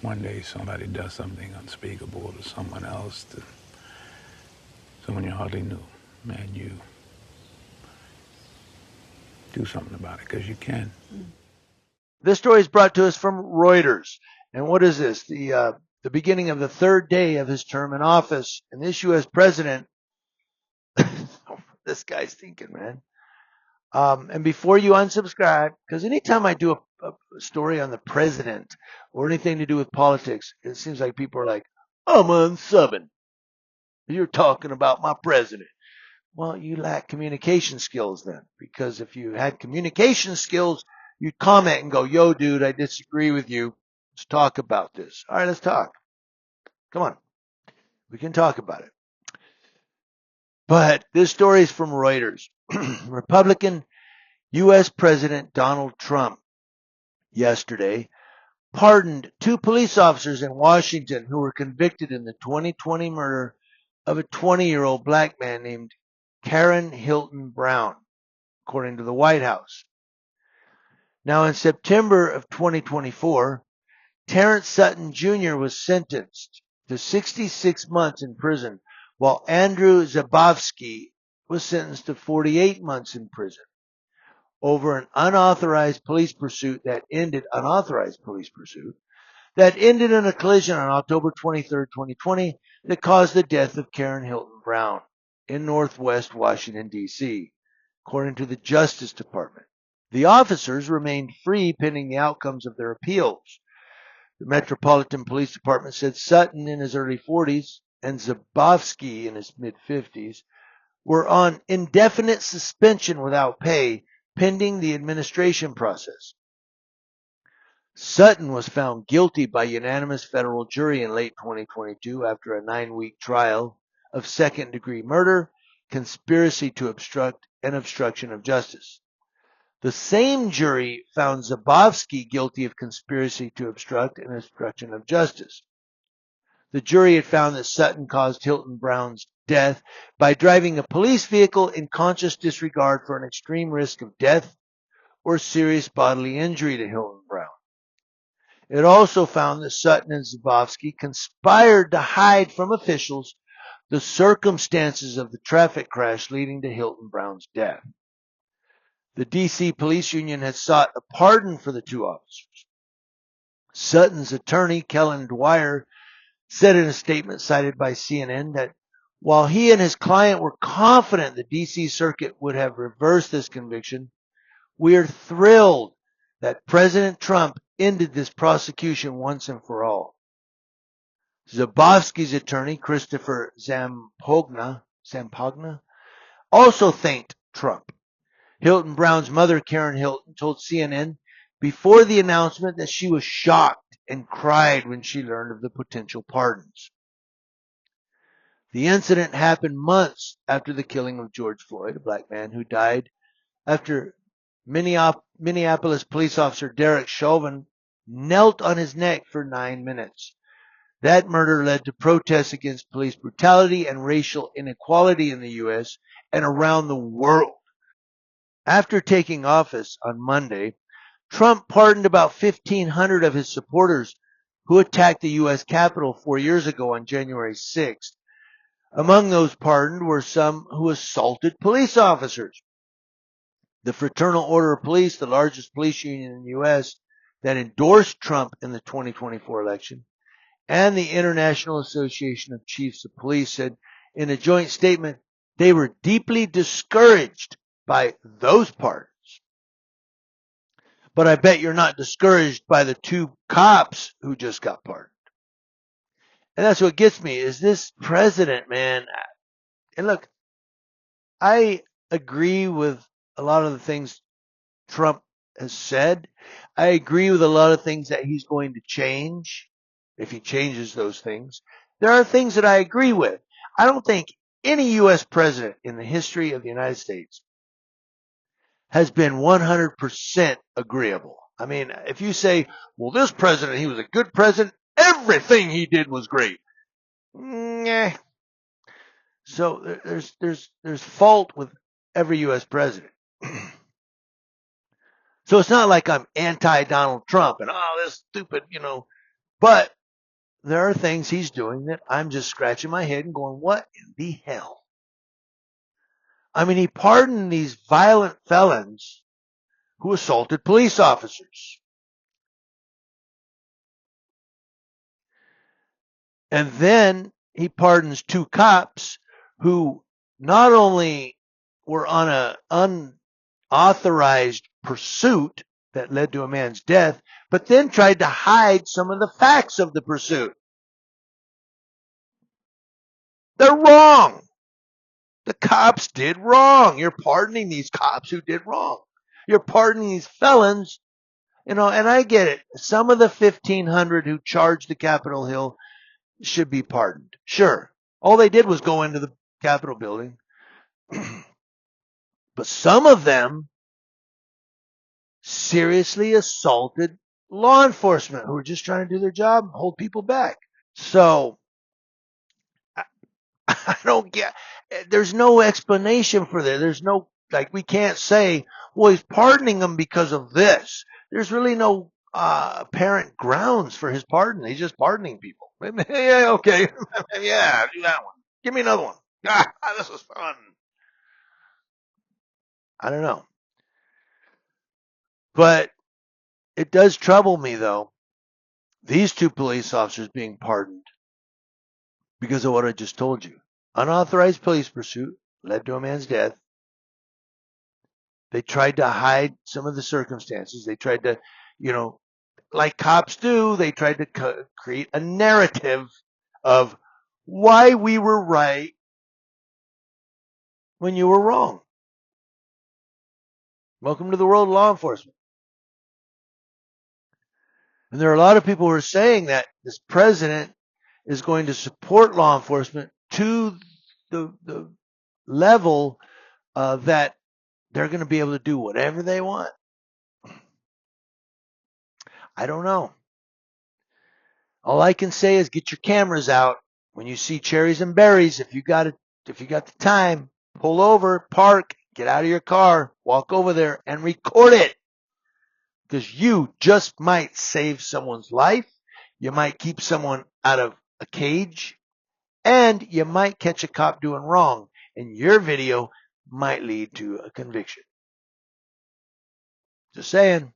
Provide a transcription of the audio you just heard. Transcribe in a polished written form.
one day somebody does something unspeakable to someone else, to someone you hardly knew, and you do something about it because you can. This story is brought to us from Reuters. And what is this? The beginning of the third day of his term in office. And this U.S. president, this guy's thinking, man. And before you unsubscribe, because anytime I do a story on the president or anything to do with politics, it seems like people are like, I'm unsubbing. You're talking about my president. Well, you lack communication skills then, because if you had communication skills, you'd comment and go, yo, dude, I disagree with you. Let's talk about this. All right, let's talk. Come on. We can talk about it. But this story is from Reuters. Republican U.S. President Donald Trump yesterday pardoned two police officers in Washington who were convicted in the 2020 murder of a 20-year-old black man named Karen Hilton Brown, according to the White House. Now, in September of 2024, Terrence Sutton Jr. was sentenced to 66 months in prison, while Andrew Zabowski was sentenced to 48 months in prison over an unauthorized police pursuit that ended in a collision on October 23, 2020 that caused the death of Karen Hilton Brown in Northwest Washington, D.C., according to the Justice Department. The officers remained free pending the outcomes of their appeals. The Metropolitan Police Department said Sutton, in his early 40s, and Zabowski, in his mid-50s, were on indefinite suspension without pay pending the administration process. Sutton was found guilty by unanimous federal jury in late 2022 after a 9-week trial of second-degree murder, conspiracy to obstruct, and obstruction of justice. The same jury found Zabowski guilty of conspiracy to obstruct and obstruction of justice. The jury had found that Sutton caused Hilton Brown's death by driving a police vehicle in conscious disregard for an extreme risk of death or serious bodily injury to Hilton Brown. It also found that Sutton and Zabowski conspired to hide from officials the circumstances of the traffic crash leading to Hilton Brown's death. The D.C. Police Union had sought a pardon for the two officers. Sutton's attorney, Kellen Dwyer, said in a statement cited by CNN that while he and his client were confident the D.C. Circuit would have reversed this conviction, we're thrilled that President Trump ended this prosecution once and for all. Zabowski's attorney, Christopher Zampogna, also thanked Trump. Hilton Brown's mother, Karen Hilton, told CNN before the announcement that she was shocked and cried when she learned of the potential pardons. The incident happened months after the killing of George Floyd, a black man who died after Minneapolis police officer Derek Chauvin knelt on his neck for 9 minutes. That murder led to protests against police brutality and racial inequality in the U.S. and around the world. After taking office on Monday, Trump pardoned about 1,500 of his supporters who attacked the U.S. Capitol 4 years ago on January 6th. Among those pardoned were some who assaulted police officers. The Fraternal Order of Police, the largest police union in the U.S. that endorsed Trump in the 2024 election, and the International Association of Chiefs of Police said in a joint statement they were deeply discouraged by those pardons. But I bet you're not discouraged by the two cops who just got pardoned. And that's what gets me is this president, man. And look, I agree with a lot of the things Trump has said. I agree with a lot of things that he's going to change if he changes those things. There are things that I agree with. I don't think any U.S. president in the history of the United States has been 100% agreeable. I mean, if you say, well, this president, he was a good president, everything he did was great. Nah. So there's fault with every U.S. president. So it's not like I'm anti-Donald Trump and, this stupid, But there are things he's doing that I'm just scratching my head and going, what in the hell? I mean, he pardoned these violent felons who assaulted police officers. And then he pardons 2 cops who not only were on an unauthorized pursuit that led to a man's death, but then tried to hide some of the facts of the pursuit. They're wrong. The cops did wrong. You're pardoning these cops who did wrong. You're pardoning these felons, and I get it. Some of the 1,500 who charged the Capitol Hill should be pardoned. Sure. All they did was go into the Capitol building. But some of them seriously assaulted law enforcement who were just trying to do their job and hold people back. So I don't get, there's no explanation for that. There's no, like, we can't say, well, he's pardoning them because of this. There's really no apparent grounds for his pardon. He's just pardoning people. Yeah, okay. Yeah, do that one. Give me another one. Ah, this was fun. I don't know. But it does trouble me, though, these 2 police officers being pardoned because of what I just told you. Unauthorized police pursuit led to a man's death. They tried to hide some of the circumstances. They tried to, like cops do, they tried to create a narrative of why we were right when you were wrong. Welcome to the world of law enforcement. And there are a lot of people who are saying that this president is going to support law enforcement to the level that they're going to be able to do whatever they want. I don't know. All I can say is get your cameras out when you see cherries and berries. If you got the time, pull over, park, get out of your car, walk over there and record it. Because you just might save someone's life. You might keep someone out of a cage, and you might catch a cop doing wrong, and your video might lead to a conviction. Just saying.